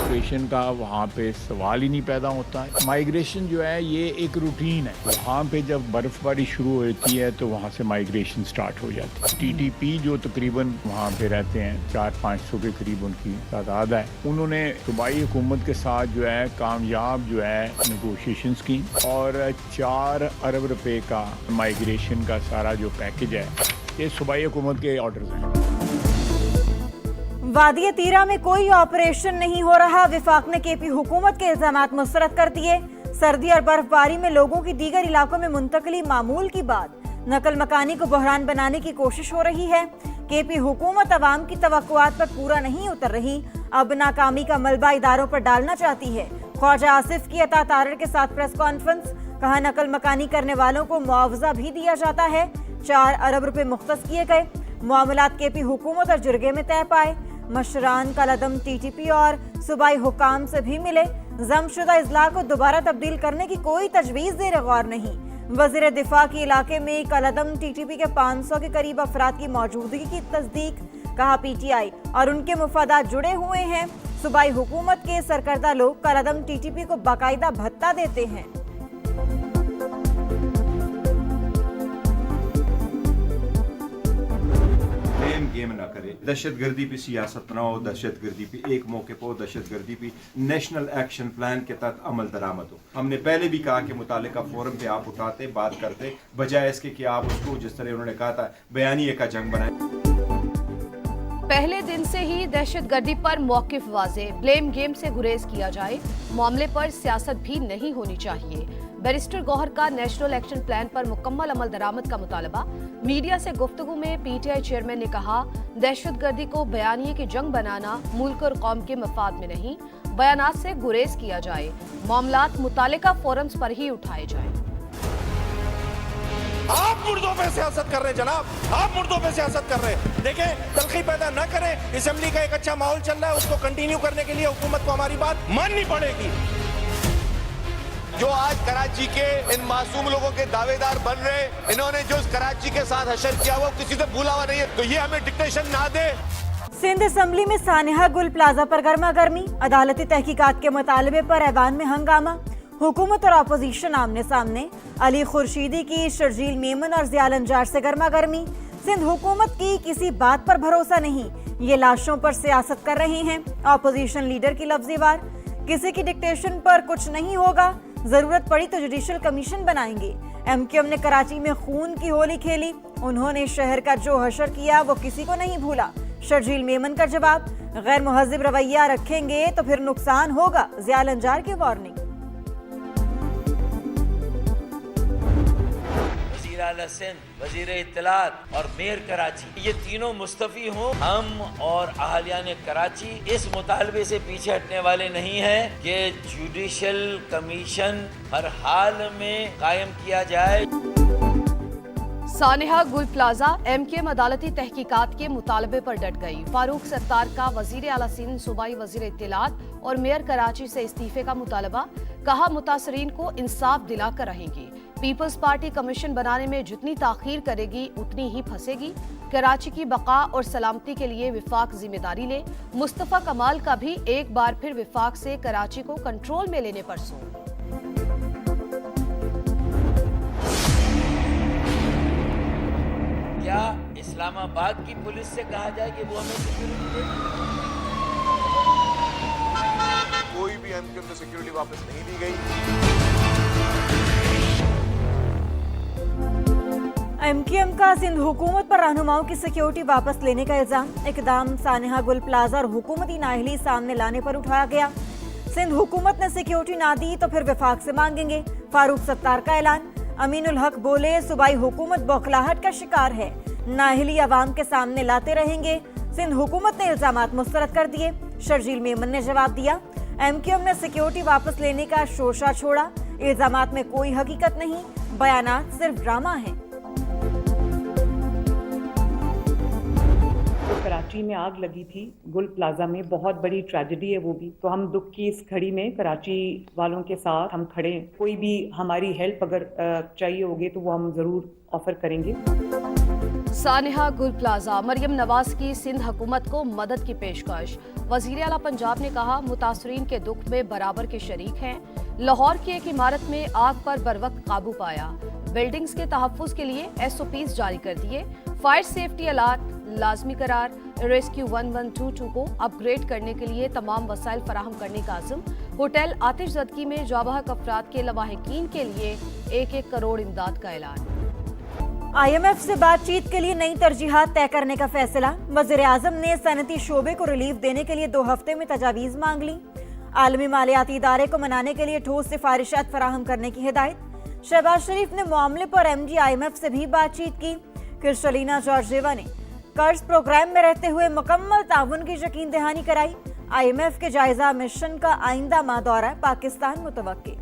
Operation का वहाँ पे सवाल ही नहीं पैदा होता है। माइग्रेशन जो है ये एक रूटीन है, वहाँ पे जब बर्फबारी शुरू होती है तो वहाँ से माइग्रेशन स्टार्ट हो जाती है। टीटीपी जो तकरीबन वहाँ पे रहते हैं 400-500 के करीब उनकी तादाद है, उन्होंने सूबाई हुकूमत के साथ जो है कामयाब जो है नेगोशिएशंस की और 4 अरब रुपए का माइग्रेशन का सारा जो पैकेज है ये सूबाई हुकूमत के ऑर्डर्स हैं। वादी तीरा में कोई ऑपरेशन नहीं हो रहा, विफाक ने केपी हुकूमत के इल्जामात मुस्तरद कर दिए। सर्दी और बर्फबारी में लोगों की दीगर इलाकों में मुंतकली मामूल की बात, नकल मकानी को बहरान बनाने की कोशिश हो रही है। केपी हुकूमत अवाम की तवक्कुआत पर पूरा नहीं उतर रही, अब नाकामी का मलबा इदारों पर डालना चाहती है। ख्वाजा आसिफ की अता तारर के साथ प्रेस कॉन्फ्रेंस, कहा नकल मकानी करने वालों को मुआवजा भी दिया जाता है। 4 अरब रुपए मुख्तस किए गए। मामलात केपी हुकूमत और जुर्गे में तय पाए। मशरान कलदम टीटीपी और सूबाई हुकाम से भी मिले। जमशुदा इजला को दोबारा तब्दील करने की कोई तजवीज़ ज़ेर गौर नहीं। वज़ीर दिफा के इलाके में कलदम टीटीपी के 500 के करीब अफराद की मौजूदगी की तस्दीक, कहा पीटीआई और उनके मुफादात जुड़े हुए हैं। सूबाई हुकूमत के सरकर्दा लोग कलदम टीटीपी को बाकायदा भत्ता देते हैं। गेम ना करे, दहशतगर्दी पे सियासत ना हो, दहशतगर्दी पे एक मौके पर दहशतगर्दी पे नेशनल एक्शन प्लान के तहत अमल दरामद हो। हमने पहले भी कहा कि मुतालिका फोरम पे आप उठाते बात करते, बजाय इसके कि आप उसको जिस तरह उन्होंने कहा था बयानिए का जंग बनाए। पहले दिन से ही दहशतगर्दी पर मौकिफ वाज़े, ब्लेम गेम से गुरेज किया जाए, मामले पर सियासत भी नहीं होनी चाहिए। बैरिस्टर गौहर का नेशनल एक्शन प्लान पर मुकम्मल अमल दरामद का मुतालबा। मीडिया से गुफ्तगू में पीटीआई चेयरमैन ने कहा, दहशतगर्दी को बयानिए की जंग बनाना मुल्क और कौम के मफाद में नहीं, बयानात से गुरेज किया जाए, मामलात मुतालिका फोरम्स पर ही उठाए जाए। आप मुर्दों पे सियासत कर रहे हैं जनाब, आप मुर्दों पे सियासत कर रहे हैं। देखें, तलखी पैदा न करें। असेंबली का एक अच्छा माहौल चल रहा है, उसको कंटिन्यू करने के लिए हुकूमत को हमारी बात माननी पड़ेगी। जो आज कराची के इन मासूम लोगों के दावेदार बन रहे, इन्होंने जो कराची के साथ हशर किया वो किसी से भूला हुआ नहीं है, तो ये हमें डिक्टेशन ना दे। सिंध असेंबली में सानिहा गुल प्लाजा पर गर्मा गर्मी, अदालती तहकीकात के मुतालबे पर ऐवान में हंगामा। हुकूमत और अपोजिशन आमने सामने। अली खुर्शीदी की शर्जील मेमन और ज़िया लंजार से गर्मा गर्मी। सिंध हुकूमत की किसी बात पर भरोसा नहीं, ये लाशों पर सियासत कर रहे हैं। अपोजिशन लीडर की लफ्ज़ी वार, किसी की डिक्टेशन पर कुछ नहीं होगा, जरूरत पड़ी तो जुडिशल कमीशन बनाएंगे। एमक्यूएम ने कराची में खून की होली खेली, उन्होंने शहर का जो हशर किया वो किसी को नहीं भूला। शर्जील मेमन का जवाब, गैर मुहज़्ज़िब रवैया रखेंगे तो फिर नुकसान होगा, ज़िया लंजार की वार्निंग। वज़ीर आला सिंध, वज़ीर इत्तलात और मेयर कराची, ये तीनों मुस्तफ़ी हों। हम और अहलियान कराची इस मुतालबे से पीछे हटने वाले नहीं हैं कि जुडिशल कमीशन हर हाल में कायम किया जाए। सानिहा गुल प्लाजा एमकेएम अदालती तहकीकात के मुतालबे पर डट गई। फारूक सत्तार का वज़ीर आला सिंध, सूबाई वज़ीर इत्तलात और मेयर कराची से इस्तीफे का मुतालबा, कहा मुतासरीन को इंसाफ दिलाकर रहेंगी। पीपल्स पार्टी कमीशन बनाने में जितनी ताखीर करेगी उतनी ही फंसेगी। कराची की बका और सलामती के लिए विफाक जिम्मेदारी ले। मुस्तफ़ा कमाल का भी एक बार फिर विफाक से कराची को कंट्रोल में लेने पर जोर। क्या इस्लामाबाद की पुलिस से कहा जाए कि वो हमें सिक्योरिटी दे? कोई भी एमक्यूएम में सिक्योरिटी वापस नहीं दी गई। एमक्यूएम का सिंध हुकूमत पर रहनुमाओं की सिक्योरिटी वापस लेने का इकदाम सानिहा गुल प्लाजा और हुकूमती नाअहली सामने लाने पर उठाया गया। सिंध हुकूमत ने सिक्योरिटी ना दी तो फिर विफाक से मांगेंगे, फारूक सत्तार का ऐलान। अमीनुल हक बोले, सूबाई हुकूमत बौखलाहट का शिकार है, नाअहली अवाम के सामने लाते रहेंगे। सिंध हुकूमत ने इल्जामात मुस्तरद कर दिए। शर्जील मेमन ने जवाब दिया, एमक्यूएम ने सिक्योरिटी वापस लेने का शोशा छोड़ा, इल्जामात में कोई हकीकत नहीं, बयानात सिर्फ ड्रामा है। कराची में आग लगी थी गुल प्लाजा में, बहुत बड़ी ट्रेजेडी है वो भी, तो हम दुख की इस घड़ी में कराची वालों के साथ हम खड़े हैं। कोई भी हमारी हेल्प अगर चाहिए होगी तो वो हम जरूर ऑफर करेंगे। सानिहा गुल प्लाजा, मरियम नवाज की सिंध हुकूमत को मदद की पेशकश। वजीर आला पंजाब ने कहा मुतासरीन के दुख में बराबर के शरीक हैं। लाहौर की एक इमारत में आग पर बरवक्त काबू पाया। बिल्डिंग्स के तहफ्फुज के लिए SOPs जारी कर दिए। फायर सेफ्टी अलाट लाजमी करार। रेस्क्यू 1122 को अपग्रेड करने के लिए तमाम वसाइल फराहम करने का आज़म। होटल आतिशज़दगी में जाबहक अफराद के लवाहिकीन के लिए 1-1 करोड़ इमदाद का ऐलान। IMF से बातचीत के लिए नई तरजीहात तय करने का फैसला। वज़ीर आज़म ने सनती शोबे को रिलीफ देने के लिए 2 हफ्ते में तजावीज़ मांग ली। आलमी मालियाती इदारे को मनाने के लिए ठोस सिफारिशात फराहम करने की हिदायत। शहबाज शरीफ ने मामले पर MD IMF से भी बातचीत की। क्रिस्टलिना जॉर्जिएवा ने कर्ज प्रोग्राम में रहते हुए मुकम्मल ताउन की यकीन दहानी कराई। IMF के जायजा मिशन का आइंदा माह दौरा पाकिस्तान मुतवक्की।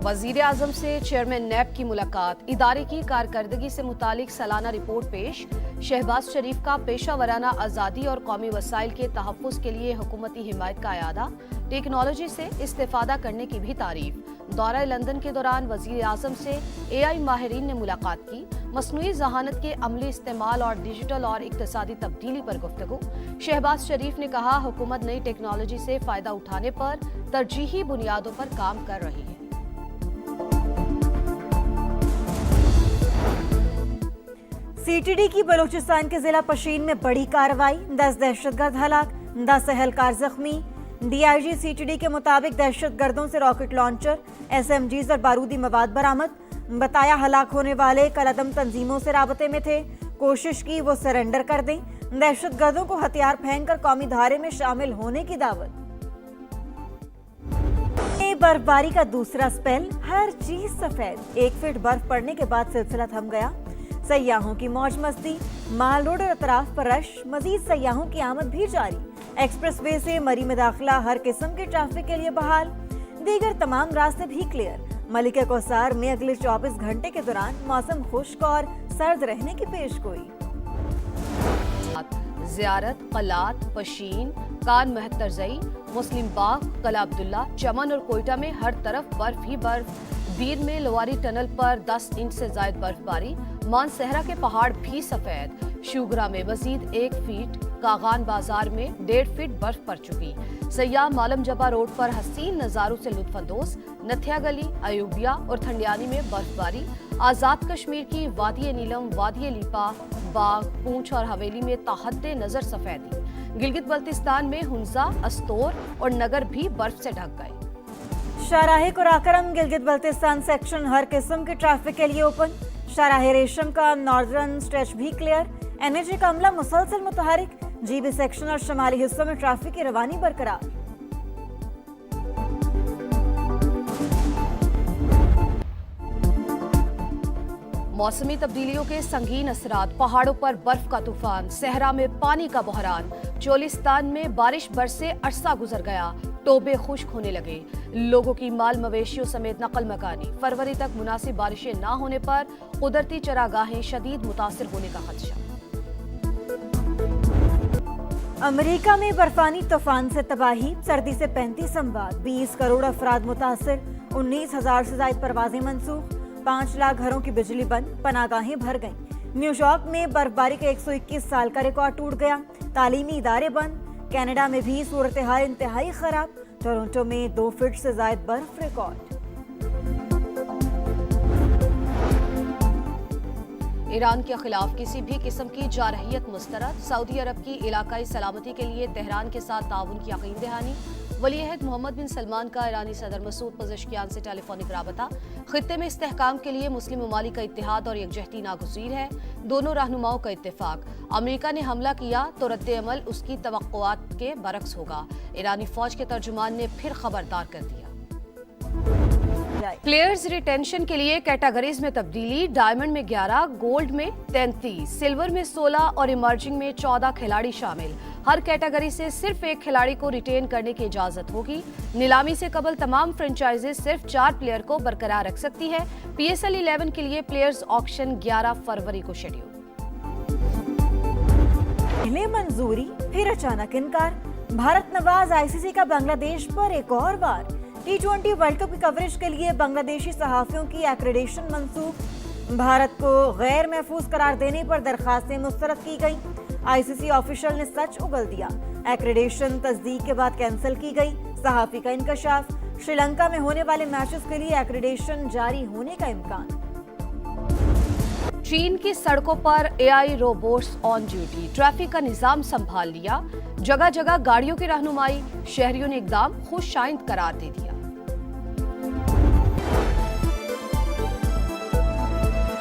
वजीर आजम से चेयरमैन नैब की मुलाकात। इदारे की कारकर्दगी से मुतालिक सालाना रिपोर्ट पेश। शहबाज शरीफ का पेशा वराना आज़ादी और कौमी वसाइल के तहफ़्फ़ुज़ के लिए हुकूमती हिमायत का अयादा। टेक्नोलॉजी से इस्तेफादा करने की भी तारीफ। दौरा लंदन के दौरान वजीर आजम से AI माहिरीन ने मुलाकात की। मसनूई जहानत के अमली इस्तेमाल और डिजिटल और इक्तसादी तब्दीली पर गुफ्तगू। शहबाज शरीफ ने कहा हुकूमत नई टेक्नोलॉजी से फ़ायदा उठाने पर तरजीही बुनियादों पर काम कर रही है। CTD की बलूचिस्तान के जिला पशीन में बड़ी कार्रवाई। 10 दहशतगर्द हलाक, 10 एहलकार जख्मी। DIG CTD के मुताबिक दहशतगर्दों से रॉकेट लॉन्चर, SMGs और बारूदी मवाद बरामद। बताया हलाक होने वाले कलअदम तंजीमों से राबते में थे। कोशिश की वो सरेंडर कर दें। दहशतगर्दों को हथियार फेंककर कौमी धारे में शामिल होने की दावत। बर्फबारी का दूसरा स्पेल, हर चीज सफेद। 1 फीट बर्फ पड़ने के बाद सिलसिला थम गया। सयाहों की मौज मस्ती, माल रोड और अतराफ पर रश। मजीद सयाहों की आमद भी जारी। एक्सप्रेस वे से मरी में दाखिला हर किस्म के ट्रैफिक के लिए बहाल। दीगर तमाम रास्ते भी क्लियर। मलिक कौसार में अगले 24 घंटे के दौरान मौसम खुश्क और सर्द रहने की पेशगोई। ज़ियारत, कलात, पशीन, कान महतरजई, मुस्लिम बाग, कला अब्दुल्ला, चमन और कोयटा में हर तरफ बर्फ ही बर्फ। बीर में लोवारी टनल पर 10 इंच से ज्यादा बर्फबारी। मानसहरा के पहाड़ भी सफेद। शुगरा में मजीद 1 फीट। कागान बाजार में 1.5 फीट बर्फ पड़ चुकी। सयाह मालम जबा रोड पर हसीन नजारों से लुत्फानंदोज। नथिया गली, अयूबिया और ठंडियानी में बर्फबारी। आजाद कश्मीर की वादी नीलम, वादी लीपा, बाग, पूंछ और हवेली में ताहद्दे नजर सफेदी। गिलगित बल्तिस्तान में हुंजा, अस्तोर और नगर भी बर्फ से ढक गए। शाहराह कुराकरम गिलगित बल्तिस्तान सेक्शन हर किस्म के ट्रैफिक के लिए ओपन। शाहराह रेशम का नॉर्दर्न स्ट्रेच भी क्लियर। NH का अमला मुसलसल मुतहरिक। GB सेक्शन और शमाली हिस्सों में ट्रैफिक की रवानी बरकरार। मौसमी तब्दीलियों के संगीन असरात। पहाड़ों पर बर्फ का तूफान। सहरा में पानी का बहरान। चोलिस्तान में बारिश बरसे अरसा गुजर गया। टोबे खुश्क होने लगे। लोगों की माल मवेशियों समेत नकल मकानी। फरवरी तक मुनासिब बारिशें न होने पर कुदरती चरागाहें शदीद मुतासिर होने का खदशा। अमेरिका में बर्फानी तूफान से तबाही। सर्दी से 35 अमवात। 20 करोड़ अफराद मुतासिर। 19,000 से ज्यादा परवाजें मनसूख। 5 लाख घरों की बिजली बंद। पनागाहें भर गईं। न्यूयॉर्क में बर्फबारी का 121 साल का रिकॉर्ड टूट गया। तालीमी इदारे बंद। कनाडा में भी सूरत हाल इंतहाई खराब। टोरंटो में 2 फीट से ज्यादा बर्फ रिकॉर्ड। ईरान के खिलाफ किसी भी किस्म की जारहियत मुस्तरद। सऊदी अरब की इलाकाई सलामती के लिए तेहरान के साथ ताउन की यकीन दहानी। वली-ए-अहद मोहम्मद बिन सलमान का ईरानी सदर मसूद पज़ेश्कियान से टेलीफोनिक राबता। खित्ते में इस्तेहकाम के लिए मुस्लिम ममालिक का इत्तेहाद और यकजहती नागुज़ीर है। दोनों रहनुमाओं का इत्तेफाक। अमेरिका ने हमला किया तो रद्द-ए-अमल उसकी तवक्कुआत के बरक्स होगा। ईरानी फौज के तर्जुमान ने फिर खबरदार कर दिया। प्लेयर्स रिटेंशन के लिए कैटेगरीज में तब्दीली। डायमंड में 11, गोल्ड में 33, सिल्वर में 16 और इमर्जिंग में 14 खिलाड़ी शामिल। हर कैटेगरी से सिर्फ 1 खिलाड़ी को रिटेन करने की इजाजत होगी। नीलामी से कबल तमाम फ्रेंचाइजेज सिर्फ 4 प्लेयर को बरकरार रख सकती है। PSL 11 के लिए प्लेयर्स ऑक्शन 11 फरवरी को शेड्यूल। पहले मंजूरी फिर अचानक इनकार। भारत नवाज ICC का बांग्लादेश पर एक और वार। T20 वर्ल्ड कप की कवरेज के लिए बांग्लादेशी सहाफियों की एक्रेडिशन मंसूख, भारत को गैर महफूज करार देने पर दरखास्तें मुस्तरद की गई। आईसीसी ऑफिशियल ने सच उगल दिया, एक्रेडिशन तस्दीक के बाद कैंसिल की गई। सहाफी का इंकशाफ, श्रीलंका में होने वाले मैचेस के लिए एक्रेडिशन जारी होने का इम्कान। चीन की सड़कों पर AI robots on duty, traffic का निजाम संभाल लिया, जगह जगह गाड़ियों की रहनुमाई, शहरियों ने इकदाम खुश आइंद करार दे दिया।